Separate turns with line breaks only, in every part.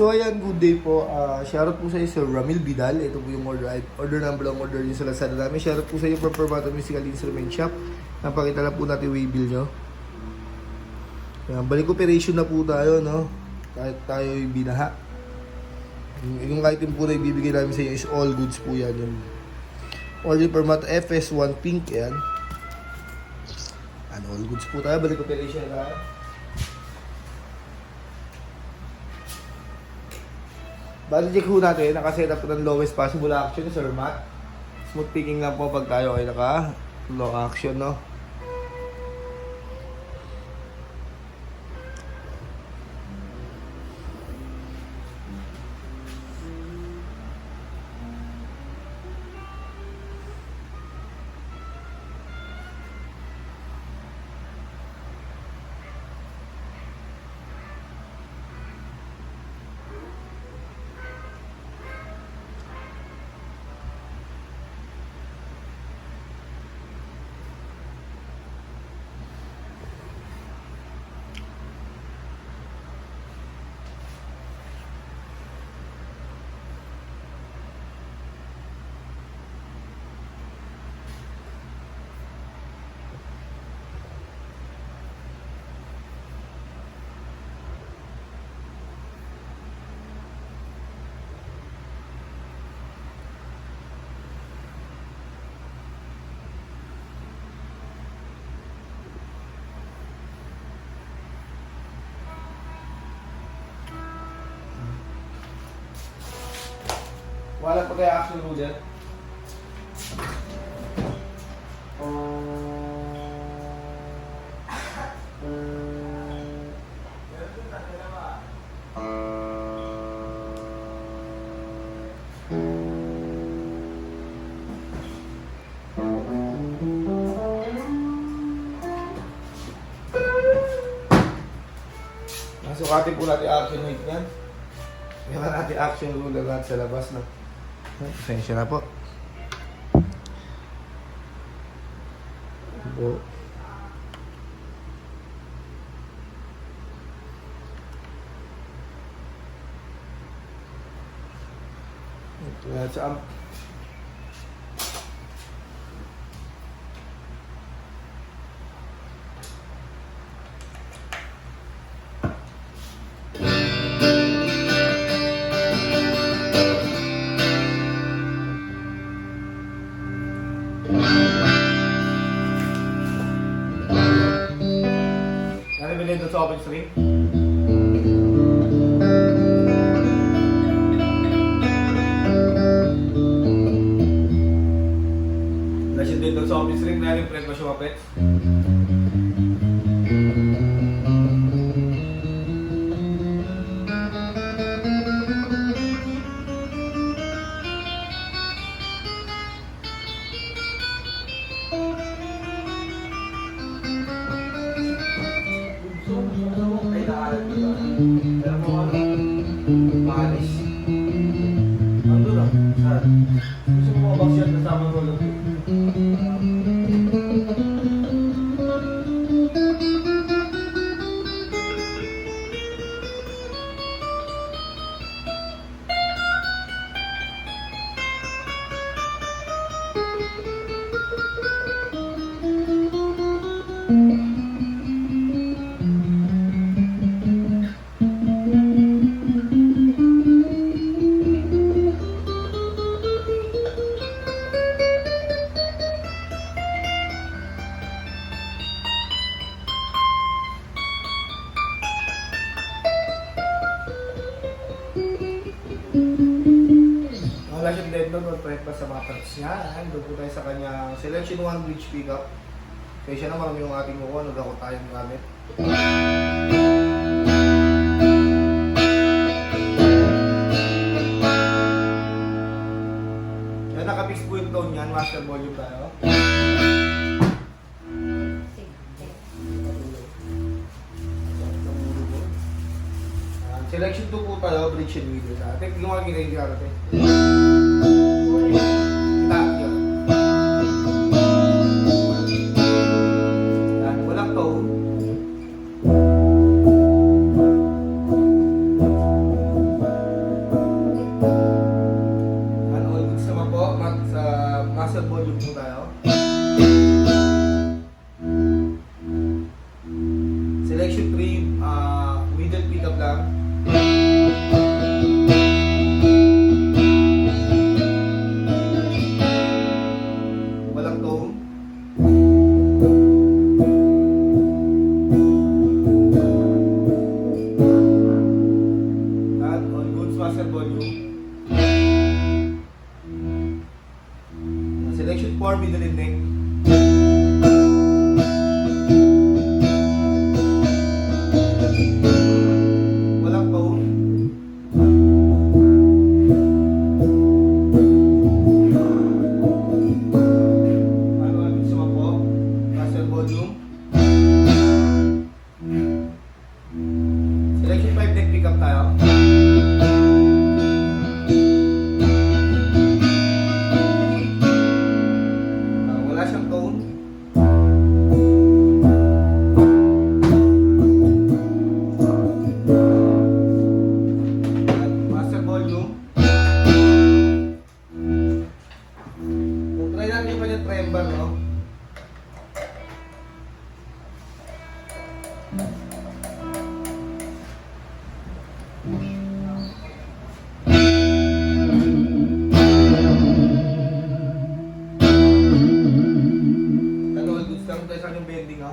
So ayan, good day po. Shoutout po sa iyo, Sir Ramil Vidal. Ito po yung order number lang order nyo sa Lazada namin. Shoutout po sa iyo from Permato Musical Instrument Shop. Napakita lang po natin way bill nyo. Ayan, balik operation na po tayo, no? Kahit tayo yung binaha. Yung item po na ibibigay namin sa iyo is all goods po yan. Yung order Permato FS1 pink yan. Ano, all goods po tayo. Balik operation na. Bali check ho natin, nakaset up po ng lowest possible action, Sir Matt. Smooth picking lang po pag tayo ay naka low action, no? Wala pa kaya action ruler? Sukatin po natin action weight niyan. Meron natin action ruler natin sa labas, no? Pasensya na po. Po. Ito na sa dito sa open string. Lasyon dito sa open string na rin press mo pets. Alam mo ano? Maalis. Ando lang. Saan? Gusto mo mabaksyat na tama ko lang. Wala siyang dead load or threat pa sa mga parts niya. Doon po tayo sa kanyang selection 1 bridge pickup. Kaya siya naman yung ating mukha, nag-ako tayong gamit. Yan, naka-fix po yung tone niyan, master volume tayo. Selection 2 po tayo, bridge and middle. Tek, yung mga ginagawa natin. Walang tone. Master volume. Selection 4, middle and neck. Walang tone. Ano sa po? Master volume. Selection 5, neck pickup tayo. Wala siyang tone. Master volume. Kung try natin yung kanyang trembar, no? Ano, goods lang tayo sa kanyang bending, ha?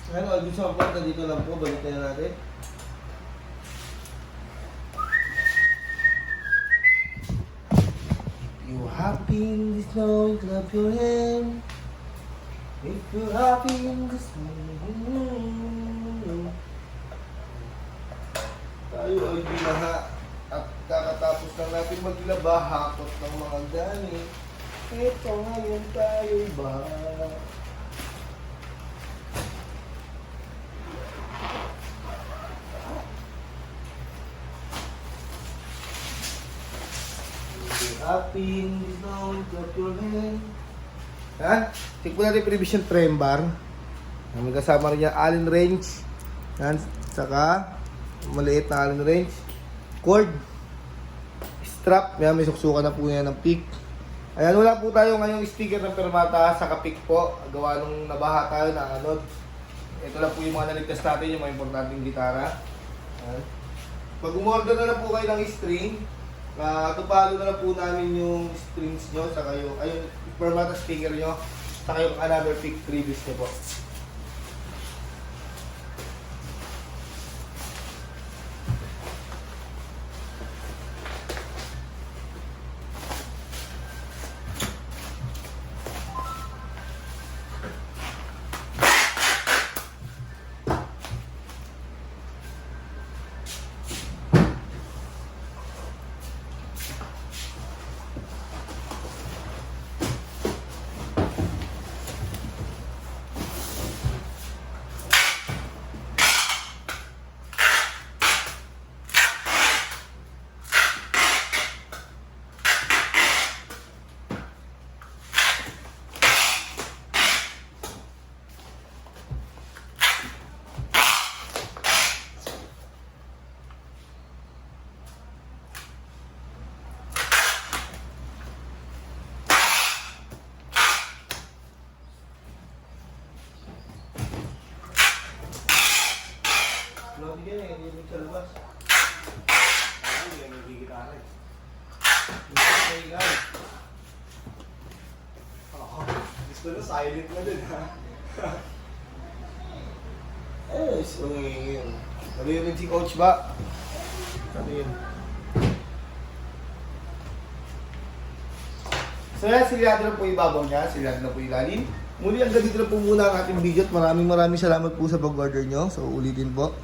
Ano, Alvin sa porta dito lang po, balikan na natin. You happy in this moment, clap your hand. If you're happy in this moment. Tayo ay binaha at kakatapos lang natin maglaba, hakot ng mga dami. Ito ngayon tayo'y baha. Happy in this moment, clap your hand. Ha? Check po natin prevision trem bar. May kasama rin yan Allen wrench. Yan. Saka maliit na Allen wrench. Cord. Strap. Yan, may suksukan na po yan ng pick. Ayan, wala po tayo ngayong sticker ng permata sa pick po. Gawa nung nabaha tayo na anod. Ito lang po yung mga naligtas natin, yung mga importanteng gitara. Ayan. Pag umorder na lang po kayo ng string, tupalo na lang po namin yung strings nyo, saka yung, ayun, permata sticker nyo, saka yung another pick previous nyo po. Lodi yan eh, hindi sa labas. Ay, yan yung gigitara eh. Hindi sa ilaw. Oo, gusto na silent na din ha. Eh, so ngayon. Sabi yun si coach ba? Sabi yun. So yan, silyado na po yung babaw niya, silyado na po yung ilalim. Muli ang ganito na po muna ang ating video at maraming salamat po sa pag-order nyo. So ulitin po.